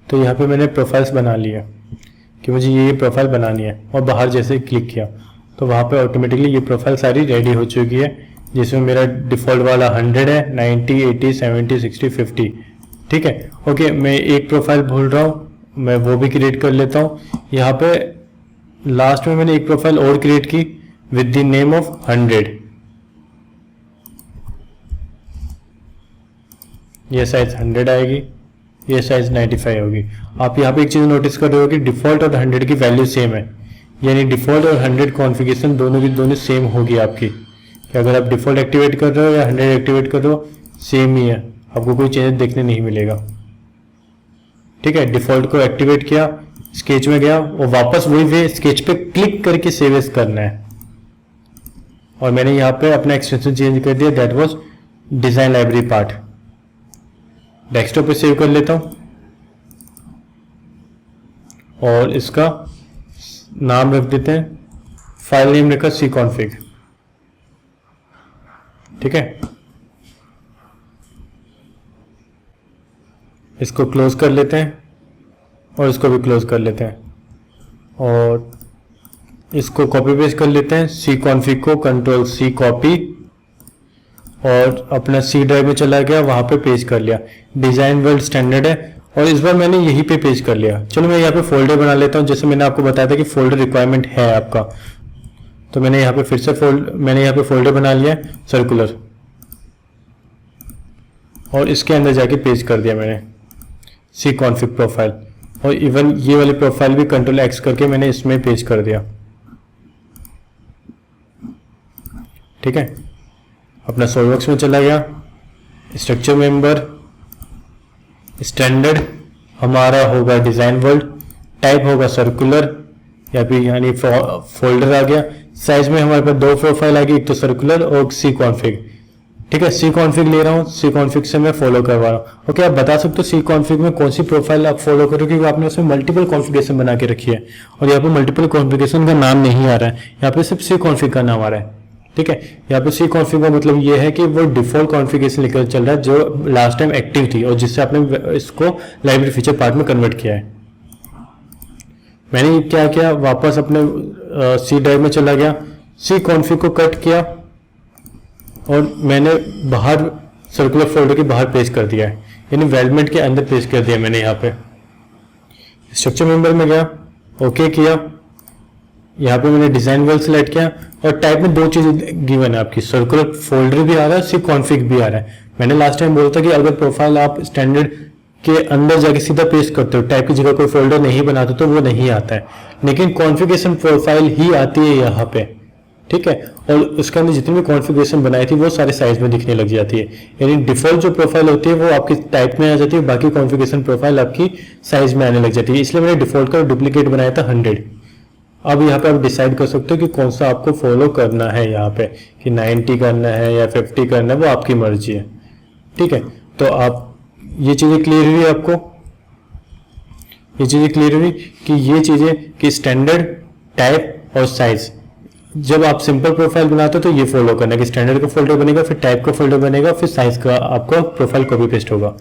तो यहाँ पे मैंने प्रोफाइल्स बना लिया कि मुझे ये प्रोफाइल बनानी है, और बाहर जैसे क्लिक किया तो वहाँ पे ऑटोमेटिकली ये प्रोफाइल सारी रेडी हो चुकी है, जिसमें मेरा डिफ़ॉल्ट वाला 100 है, 90, 80, 70, 60, 50। ठीक है, ओके। मैं एक प्रोफाइल भूल रहा हूँ, मैं वो भी क्रिएट कर लेता हूँ। यहाँ पे लास्ट में मैंने एक प्रोफाइल और क्रिएट की विद द नेम ऑफ 100। ये साइज 100 आएगी, ये साइज 95 होगी। आप यहाँ पे एक चीज़ नोटिस कर रहे हो कि डिफ़ॉल्ट और 100 की वैल्यू सेम है, यानी डिफ़ॉल्ट और 100 कॉन्फ़िगरेशन दोनों की दोनों सेम होगी आपकी। कि अगर आप डिफ़ॉल्ट एक्टिवेट कर रहे हो या 100 एक्टिवेट कर रहे हो, सेम ही है, आपको कोई चेंज देखने नहीं मिलेगा। ठीक है, डिफ़ॉल्ट को एक्टिवेट किया, स्केच में गया और वापस वही वे स्केच पे क्लिक करके सेव एज करना है। और मैंने यहाँ पे अपना एक्सटेंशन चेंज कर दिया, that was design library part. Desktop पे सेव कर लेता हूँ और इसका नाम रख देते हैं, फाइल नेम रखा cconfig। ठीक है, इसको क्लोज कर लेते हैं और इसको भी क्लोज कर लेते हैं और इसको कॉपी पेस्ट कर लेते हैं। cconfig को Ctrl+C कॉपी और अपना C ड्राइव में चला गया, वहाँ पे पेस्ट कर लिया। डिज़ाइन वर्ल्ड स्टैंडर्ड है और इस बार मैंने यहीं पे पेस्ट कर लिया। चलो मैं यहाँ पे फोल्डर बना लेता हूँ, जैसे मैंने आपको बताया था कि फोल्डर रिक्वायरमेंट है आपका। तो मैंने यहाँ पे फिर से फोल्डर बना लिया सर्कुलर और इसके अंदर जाके पेस्ट कर दिया मैंने cconfig प्रोफाइल। और इवन ये वाली प्रोफाइल भी Ctrl+X करके मैंने इसमें पेस्ट कर दिया। ठीक है, अपना सॉलिडवर्क्स में चला गया, स्ट्रक्चर मेंबर, स्टैंडर्ड हमारा होगा डिज़ाइन वर्ल्ड, टाइप होगा सर्कुलर या फिर यानी फोल्डर आ गया। साइज में हमारे पास दो प्रोफाइल आ गई, एक तो सर्कुलर और cconfig। ठीक है, cconfig ले रहा हूँ, cconfig से मैं फॉलो करवा रहा हूँ। ओके, आप बता सकते हो cconfig में कौन सी प्रोफाइल आप फॉलो करो, क्योंकि आपने उसमें मल्टीपल कॉन्फ़िगरेशन बना के रखी है और यहाँ पे मल्टीपल कॉन्फ़िगरेशन का नाम नहीं आ रहा है, यहाँ पे सिर्फ cconfig का नाम आ रहा है। ठीक है, यहाँ पे cconfig का मतलब ये है कि वो डिफ़ॉल्ट कॉन्फ़िगरेशन लेकर चल रहा है जो लास्ट टाइम एक्टिव थी और जिससे आपने इसको लाइब्रेरी फीचर पार्ट में कन्वर्ट किया है। मैंने क्या किया, वापस अपने C ड्राइव में चला गया, cconfig को कट किया और मैंने बाहर सर्कुलर फोल्डर के बाहर पेस्ट कर दिया है, यानी वेलमेट के अंदर पेस्ट कर दिया मैंने। यहाँ पे स्ट्रक्चर मेंबर में गया, ओके किया, यहाँ पे मैंने डिज़ाइन वर्ल्ड सेलेक्ट किया और टाइप में दो चीज़ें गिवन है आपकी, सर्कुलर फोल्डर भी आ रहा है, cconfig भी आ रहा है। मैंने लास्ट टाइम बोला था कि अगर प्रोफाइल आप स्टैंडर्ड के अंदर जाके सीधा पेस्ट करते हो, टाइप की जगह कोई फोल्डर नहीं बनाते तो वो नहीं आता है, लेकिन कॉन्फ़िगरेशन प्रोफाइल ही आती है यहाँ पे। ठीक है, और उसके अंदर जितनी भी कॉन्फ़िगरेशन बनाई थी वो सारे साइज में दिखने लग जाती है, यानी डिफ़ॉल्ट जो प्रोफाइल होती है वो आपकी टाइप में आ जाती है, बाकी कॉन्फ़िगरेशन प्रोफाइल आपकी साइज में आने लग जाती है। इसलिए मैंने डिफ़ॉल्ट का डुप्लीकेट बनाया था 100। अब यहाँ पे आप डिसाइड कर सकते हो कि कौन सा आपको फॉलो करना है, यहाँ पे कि 90 करना है या 50 करना है, वो आपकी मर्जी है। ठीक है, तो आप ये चीज़ें क्लियर हुई आपको, ये चीज़ें क्लियर हुई कि ये चीज़ें कि स्टैंडर्ड, टाइप और साइज। जब आप सिंपल प्रोफाइल बनाते हो तो ये फॉलो करना है कि स्टैंडर्ड का फोल्डर बनेगा, फिर टाइप का फोल्डर बनेगा, फिर साइज का आपका प्रोफाइल कॉपी पेस्ट होगा।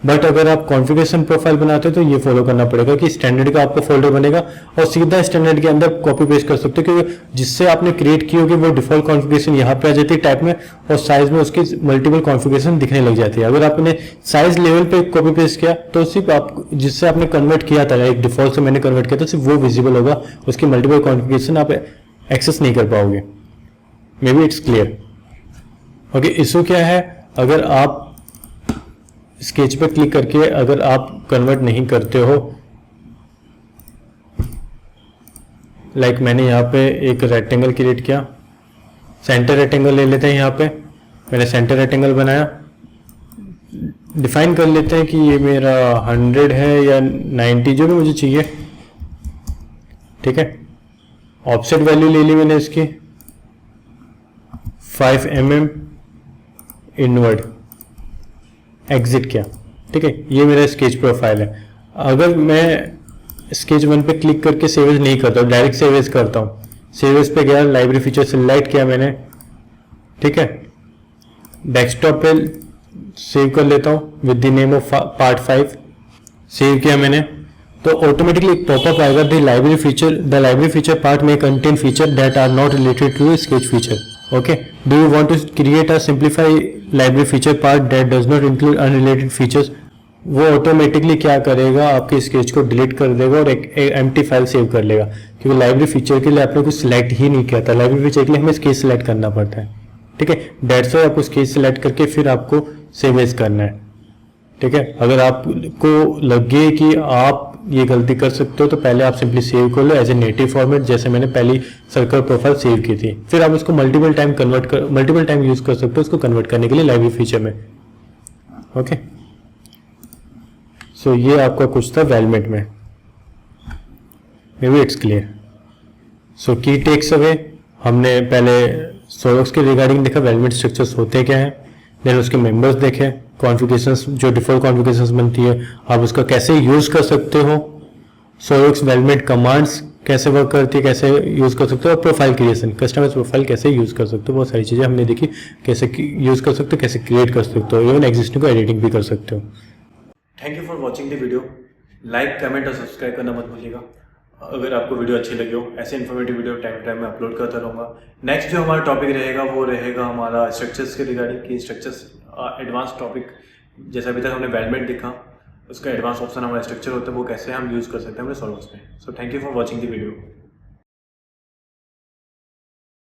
बट अगर आप कॉन्फ़िगरेशन प्रोफाइल बनाते हो तो ये फॉलो करना पड़ेगा कि स्टैंडर्ड का आपका फोल्डर बनेगा और सीधा स्टैंडर्ड के अंदर कॉपी पेस्ट कर सकते हो, क्योंकि जिससे आपने क्रिएट की होगी वो डिफ़ॉल्ट कॉन्फ़िगरेशन यहाँ पे आ जाती है टाइप में और साइज में उसकी मल्टीपल कॉन्फ़िगरेशन दिखने लग जाती है। अगर आपने साइज लेवल पे कॉपी पेस्ट किया तो सिर्फ आप जिससे आपने कन्वर्ट किया था, एक डिफ़ॉल्ट से मैंने कन्वर्ट किया था, सिर्फ वो विजिबल होगा, उसकी मल्टीपल कॉन्फ़िगरेशन आप एक्सेस नहीं कर पाओगे। मे be it's clear. Okay, issue क्या है, अगर आप स्केच पे क्लिक करके अगर आप कन्वर्ट नहीं करते हो, लाइक मैंने यहाँ पे एक रेक्टेंगल क्रिएट किया, सेंटर रेक्टेंगल ले लेते हैं। यहाँ पे मैंने सेंटर रेक्टेंगल बनाया, डिफाइन कर लेते हैं कि ये मेरा 100 है या 90, जो भी मुझे चाहिए। ठीक है, ऑफसेट वैल्यू ले ली मैंने इसकी 5 mm इनवर्ड, एग्जिट किया। ठीक है, ये मेरा स्केच प्रोफाइल है। अगर मैं स्केच 1 पे क्लिक करके सेव एज नहीं करता हूँ, डायरेक्ट सेव एज करता हूँ, सेव एज पे गया, लाइब्रेरी फीचर सेलेक्ट किया मैंने। ठीक है, डेस्कटॉप पे सेव कर लेता हूँ with the name of part 5, save किया मैंने, तो ऑटोमेटिकली एक पॉपअप आएगा, द लाइब्रेरी फीचर पार्ट में contain feature that are not related to sketch feature. Okay, do you want to create a simplify library feature part that does not include unrelated features. वो automatically क्या करेगा, आपके sketch को delete कर देगा और एक एम्प्टी फाइल सेव कर लेगा, क्योंकि लाइब्रेरी फीचर के लिए आपने कुछ सिलेक्ट ही नहीं किया था। लाइब्रेरी फीचर के लिए हमें स्केच सिलेक्ट करना पड़ता है। ठीक है, दैट्स व्हाई आपको स्केच सिलेक्ट करके फिर आपको सेव एज करना है। ठीक है, अगर आपको लगे कि आप ये गलती कर सकते हो तो पहले आप सिंपली सेव कर लो एज ए नेटिव फॉर्मेट, जैसे मैंने पहली सर्कल प्रोफाइल सेव की थी। फिर आप उसको मल्टीपल टाइम यूज कर सकते हो उसको कन्वर्ट करने के लिए लाइब्रेरी फीचर में। ओके, सो ये आपका कुछ था वेलमेट में। May be it's clear. So key takes away, हमने पहले सॉलिडवर्क्स के रिगार्डिंग देखा वेलमेट स्ट्रक्चर्स होते क्या हैं, देन उसके मेंबर्स देखे, कॉन्फ़िगरेशंस जो डिफ़ॉल्ट कॉन्फ़िगरेशंस बनती है आप उसका कैसे यूज़ कर सकते हो, सॉलिडवर्क्स वेलमेट कमांड्स कैसे वर्क करती है, कैसे यूज़ कर सकते हो, और प्रोफाइल क्रिएशन, कस्टमाइज प्रोफाइल कैसे यूज़ कर सकते हो। बहुत सारी चीज़ें हमने देखी, कैसे यूज़ कर सकते हो, कैसे क्रिएट कर सकते हो, इवन एग्जिस्टिंग को एडिटिंग भी कर सकते हो। Thank you for watching the video. Like, comment और सब्सक्राइब करना मत भूलिएगा। अगर आपको वीडियो अच्छी लगी हो, ऐसे इन्फॉर्मेटिव वीडियो टाइम टाइम में अपलोड करता रहूँगा। नेक्स्ट जो हमारा टॉपिक रहेगा वो रहेगा हमारा स्ट्रक्चर्स के रिगार्डिंग, की स्ट्रक्चर्स एडवांस टॉपिक, जैसे अभी तक हमने वेलमेट देखा, उसका एडवांस ऑप्शन हमारा स्ट्रक्चर होता है, वो कैसे हम यूज़ कर सकते हैं अपने सॉल्वर्स में। So thank you for watching the video.